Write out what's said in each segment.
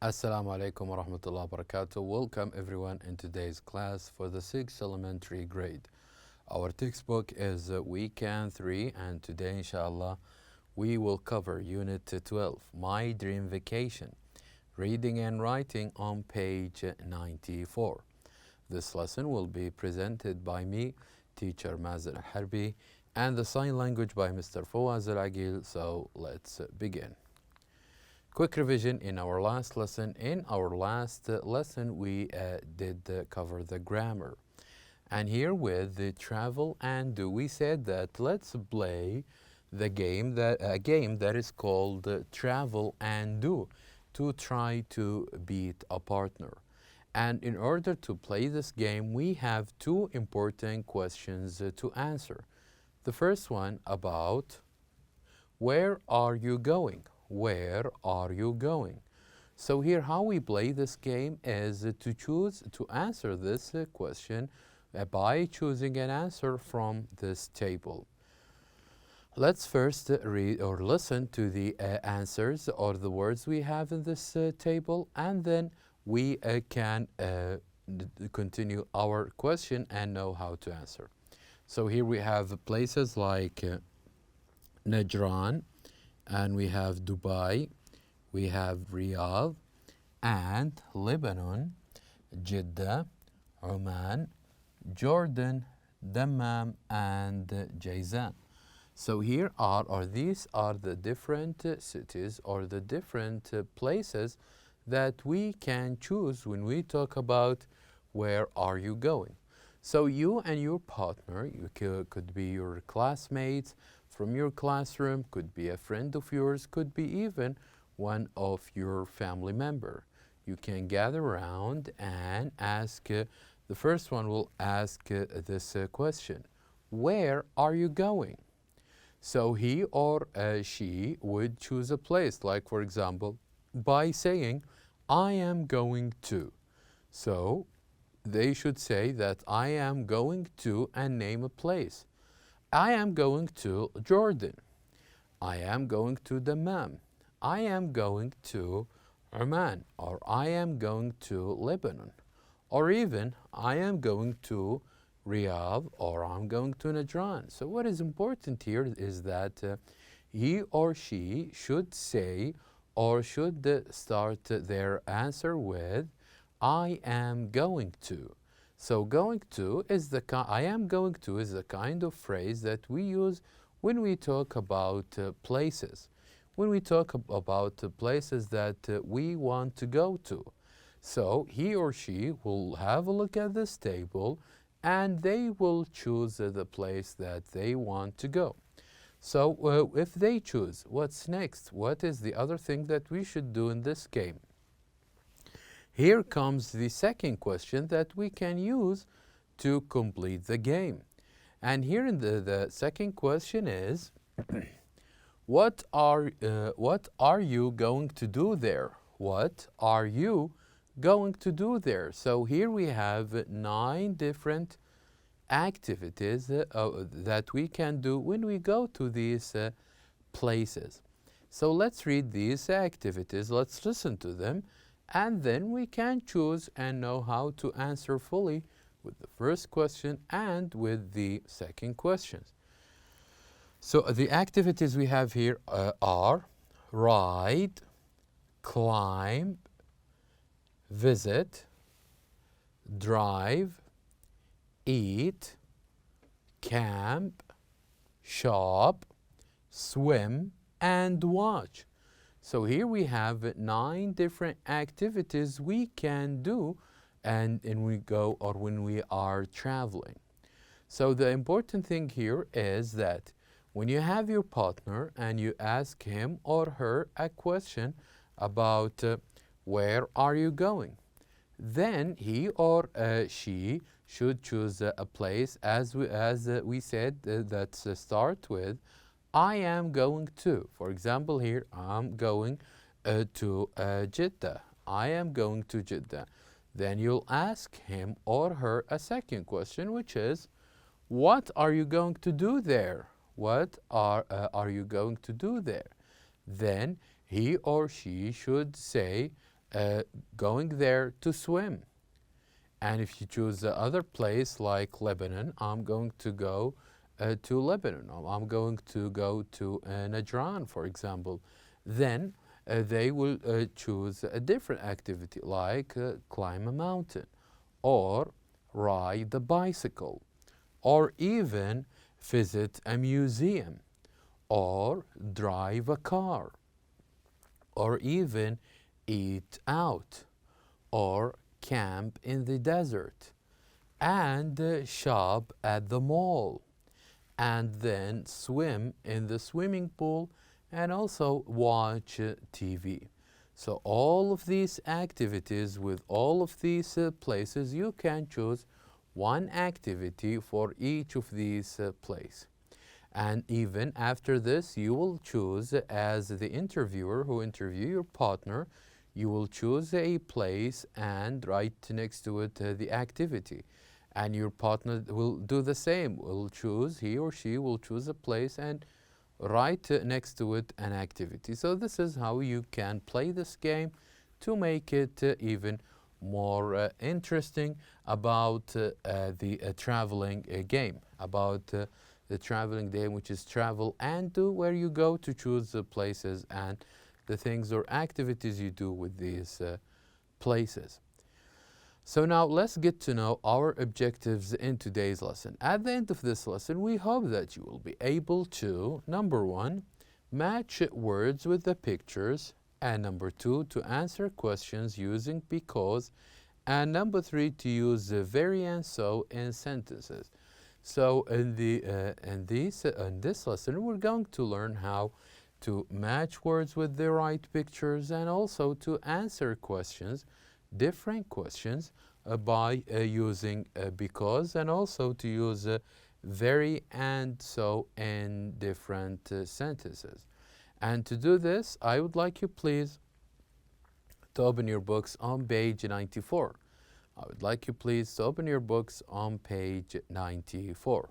Assalamu alaikum wa rahmatullahi wa barakatuh. Welcome everyone in today's class for the 6th elementary grade. Our textbook is Weekend 3 and today inshallah we will cover Unit 12, My Dream Vacation, Reading and Writing on page 94. This lesson will be presented by me, teacher Mazen Al-Harbi, and the sign language by Mr. Fawaz Al-Agil. So let's begin. Quick revision in our last lesson. In our last lesson, we did cover the grammar. And here with the travel and do, we said that let's play the game a game that is called travel and do to try to beat a partner. And in order to play this game, we have two important questions to answer. The first one about where are you going? Where are you going? So here how we play this game is to answer this question by choosing an answer from this table. Let's first read or listen to the answers or the words we have in this table, and then we can continue our question and know how to answer. So here we have places like Najran, and we have Dubai, we have Riyadh, and Lebanon, Jeddah, Oman, Jordan, Dammam, and Jizan. So here these are the different cities or the different places that we can choose when we talk about where are you going. So you and your partner, you could be your classmates from your classroom, could be a friend of yours, could be even one of your family member. You can gather around and ask, the first one will ask this question, where are you going? So he or she would choose a place, like for example, by saying, I am going to. So they should say that I am going to and name a place. I am going to Jordan. I am going to Dammam. I am going to Oman, or I am going to Lebanon, or even I am going to Riyadh, or I'm going to Najran. So what is important here is that he or she should say or should start their answer with I am going to. So going to is I am going to is the kind of phrase that we use when we talk about places. When we talk about places that we want to go to. So he or she will have a look at this table and they will choose the place that they want to go. So if they choose, what's next? What is the other thing that we should do in this game? Here comes the second question that we can use to complete the game. And here in the second question is, what are you going to do there? What are you going to do there? So here we have 9 different activities that we can do when we go to these places. So let's read these activities, let's listen to them, and then we can choose and know how to answer fully with the first question and with the second question. So the activities we have here are ride, climb, visit, drive, eat, camp, shop, swim, and watch. So here we have 9 different activities we can do and we go or when we are traveling. So the important thing here is that when you have your partner and you ask him or her a question about where are you going, then he or she should choose a place as we said that start with I am going to. For example, here I'm going to Jeddah. I am going to Jeddah. Then you'll ask him or her a second question, which is, what are you going to do there? What are you going to do there? Then he or she should say uh, going there to swim. And if you choose the other place like Lebanon, I'm going to go to Lebanon. I'm going to go to Najran, for example. Then they will choose a different activity like climb a mountain or ride the bicycle or even visit a museum or drive a car or even eat out or camp in the desert and shop at the mall and then swim in the swimming pool and also watch TV. So all of these activities with all of these places, you can choose one activity for each of these places. And even after this, you will choose as the interviewer who interview your partner, you will choose a place and write next to it the activity. And your partner will do the same. He or she will choose a place and write next to it an activity. So this is how you can play this game to make it even more interesting about the traveling game, about the traveling game, which is travel and do, where you go to choose the places and the things or activities you do with these places. So now let's get to know our objectives in today's lesson. At the end of this lesson, we hope that you will be able to, number one, match words with the pictures, and number two, to answer questions using because, and number three, to use the very and so in sentences. So in this lesson, we're going to learn how to match words with the right pictures and also to answer questions, different questions, by using because, and also to use very and so in different sentences. And to do this, I would like you please to open your books on page 94. I would like you please to open your books on page 94.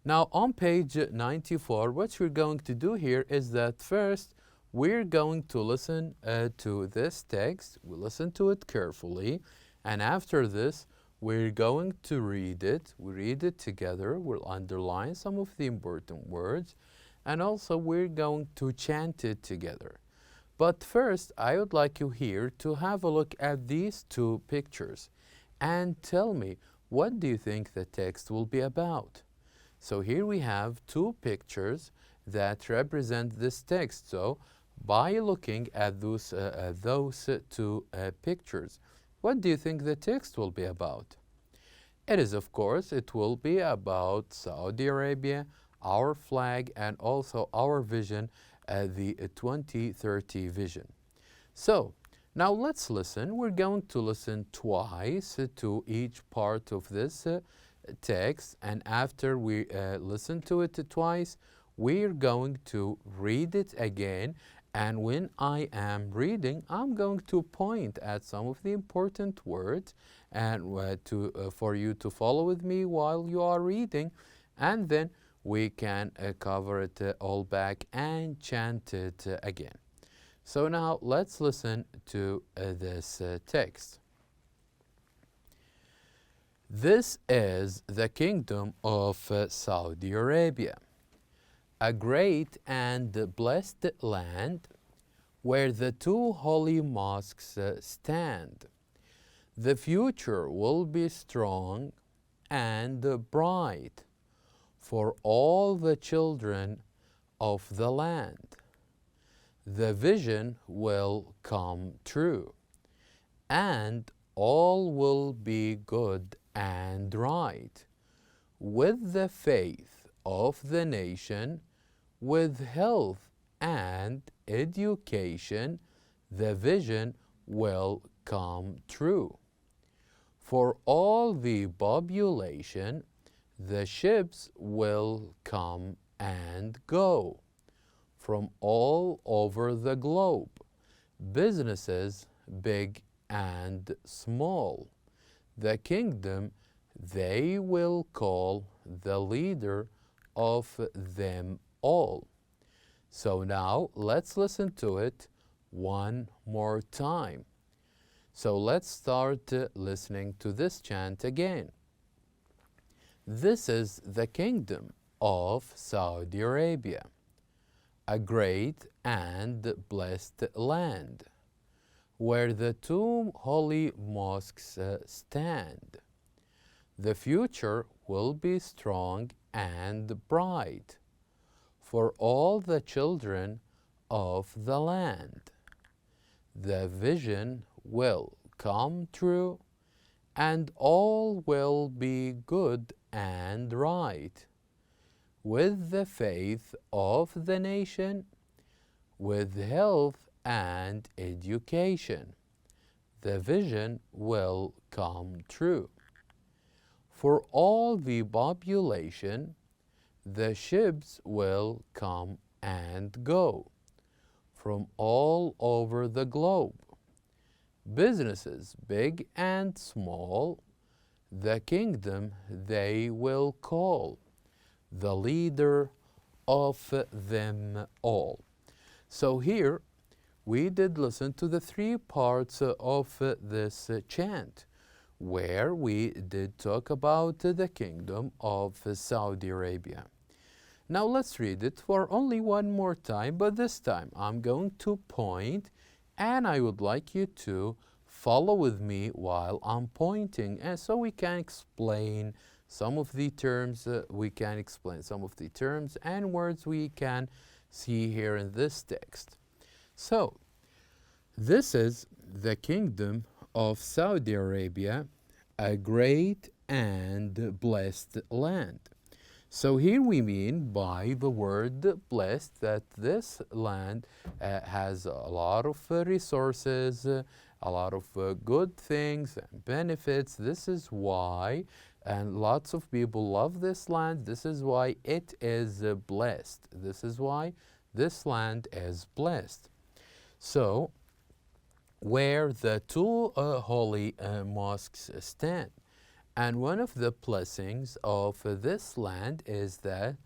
Now on page 94, what we're going to do here is that first we're going to listen to this text. We'll listen to it carefully, and after this we're going to read it. We read it together. We'll underline some of the important words, and also we're going to chant it together. But first, I would like you here to have a look at these two pictures and tell me, what do you think the text will be about? So here we have two pictures that represent this text. So by looking at those two pictures, what do you think the text will be about? It is, of course, it will be about Saudi Arabia, our flag, and also our vision, the 2030 vision. So now let's listen. We're going to listen twice to each part of this text, and after we listen to it twice, we're going to read it again, and when I am reading, I'm going to point at some of the important words and for you to follow with me while you are reading, and then we can cover it all back and chant it again. So now let's listen to this text. This is the kingdom of Saudi Arabia, a great and blessed land where the two holy mosques stand. The future will be strong and bright for all the children of the land. The vision will come true, and all will be good and right. With the faith of the nation, with health and education, the vision will come true. For all the population, the ships will come and go from all over the globe, businesses big and small. The kingdom they will call the leader of them all. So now let's listen to it one more time. So let's start listening to this chant again. This is the kingdom of Saudi Arabia, a great and blessed land, where the two holy mosques stand. The future will be strong and bright for all the children of the land. The vision will come true, and all will be good and right. With the faith of the nation, with health and education, the vision will come true. For all the population, the ships will come and go from all over the globe. Businesses big and small, the kingdom they will call the leader of them all. So here we did listen to the three parts of this chant, where we did talk about the kingdom of Saudi Arabia. Now let's read it for only one more time, but this time I'm going to point, and I would like you to follow with me while I'm pointing, and so we can explain some of the terms, and words we can see here in this text. So, this is the kingdom of Saudi Arabia, a great and blessed land. So here we mean by the word blessed that this land has a lot of resources, a lot of good things and benefits. This is why, and lots of people love this land. This is why it is blessed. This is why this land is blessed. So, where the two holy mosques stand. And one of the blessings of this land is that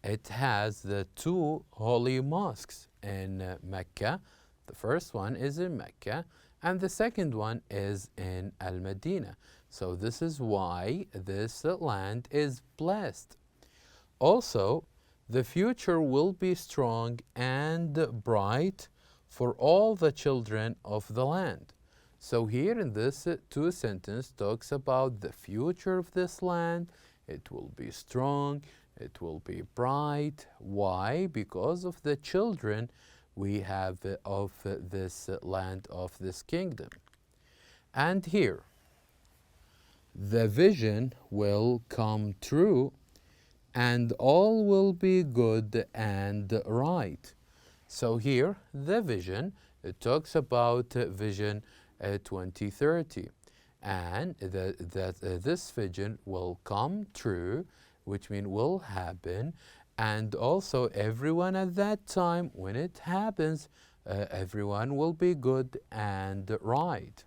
it has the two holy mosques in Mecca. The first one is in Mecca, and the second one is in Al-Madinah. So this is why this land is blessed. Also, the future will be strong and bright for all the children of the land. So here in this two sentence talks about the future of this land. It will be strong, it will be bright. Why? Because of the children we have of this land, of this kingdom. And here, the vision will come true, and all will be good and right. So here, the vision, it talks about vision 2030, and this vision will come true, which means will happen, and also everyone at that time, when it happens, everyone will be good and right.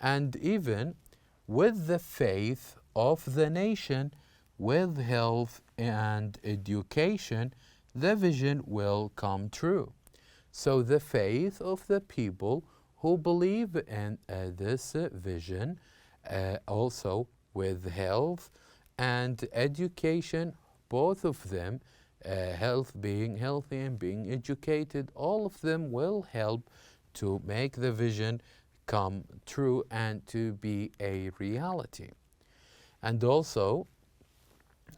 And even with the faith of the nation, with health and education, the vision will come true. So the faith of the people who believe in this vision, also with health and education, both of them, health, being healthy and being educated, all of them will help to make the vision come true and to be a reality. And also,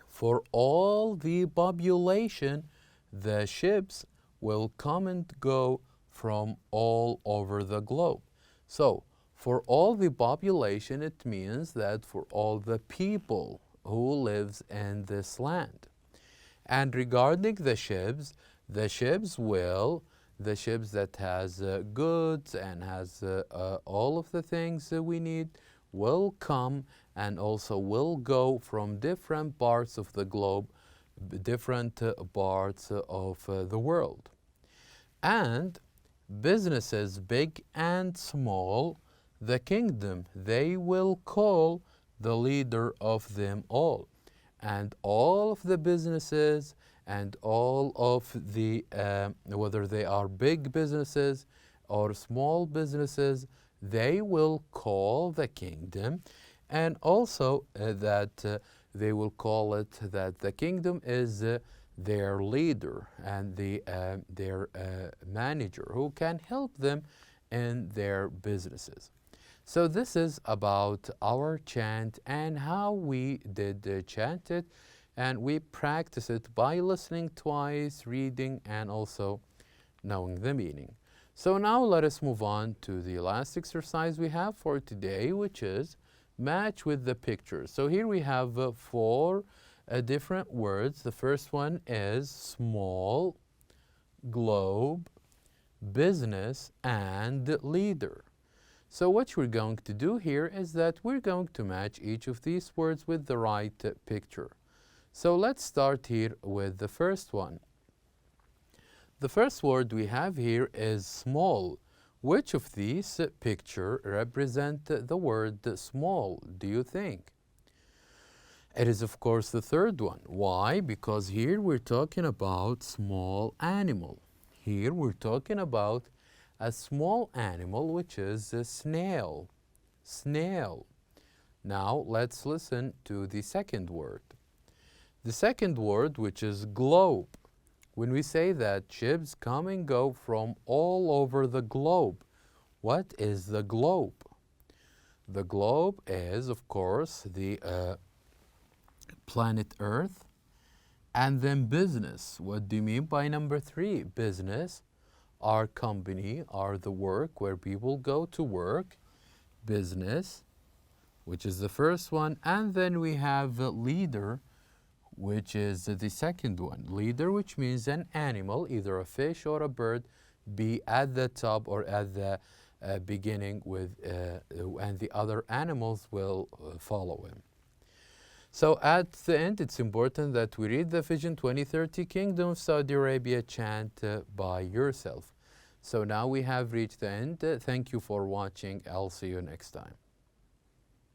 for all the population, the ships will come and go from all over the globe. So, for all the population, it means that for all the people who lives in this land. And regarding the ships that has goods and has all of the things that we need will come and also will go from different parts of the globe, different parts of the world. And businesses big and small, the kingdom they will call the leader of them all. And all of the businesses and all of the, whether they are big businesses or small businesses, they will call the kingdom, and also they will call it that the kingdom is their leader and their manager who can help them in their businesses. So this is about our chant and how we did chant it, and we practice it by listening twice, reading, and also knowing the meaning. So now let us move on to the last exercise we have for today, which is match with the picture. So here we have four different words. The first one is small, globe, business, and leader. So what we're going to do here is that we're going to match each of these words with the right picture. So let's start here with the first one. The first word we have here is small. Which of these picture represent the word small, do you think? It is, of course, the third one. Why? Because here we're talking about small animal. Here we're talking about a small animal, which is a snail. Snail. Now let's listen to the second word. The second word, which is globe. When we say that ships come and go from all over the globe, what is the globe? The globe is, of course, the planet Earth. And then business. What do you mean by number three? Business, our company, are the work where people go to work. Business, which is the first one. And then we have leader, which is the second one. Leader, which means an animal, either a fish or a bird, be at the top or at the beginning with, and the other animals will follow him. So at the end, it's important that we read the Vision 2030 Kingdom of Saudi Arabia chant by yourself. So now we have reached the end. Thank you for watching. I'll see you next time.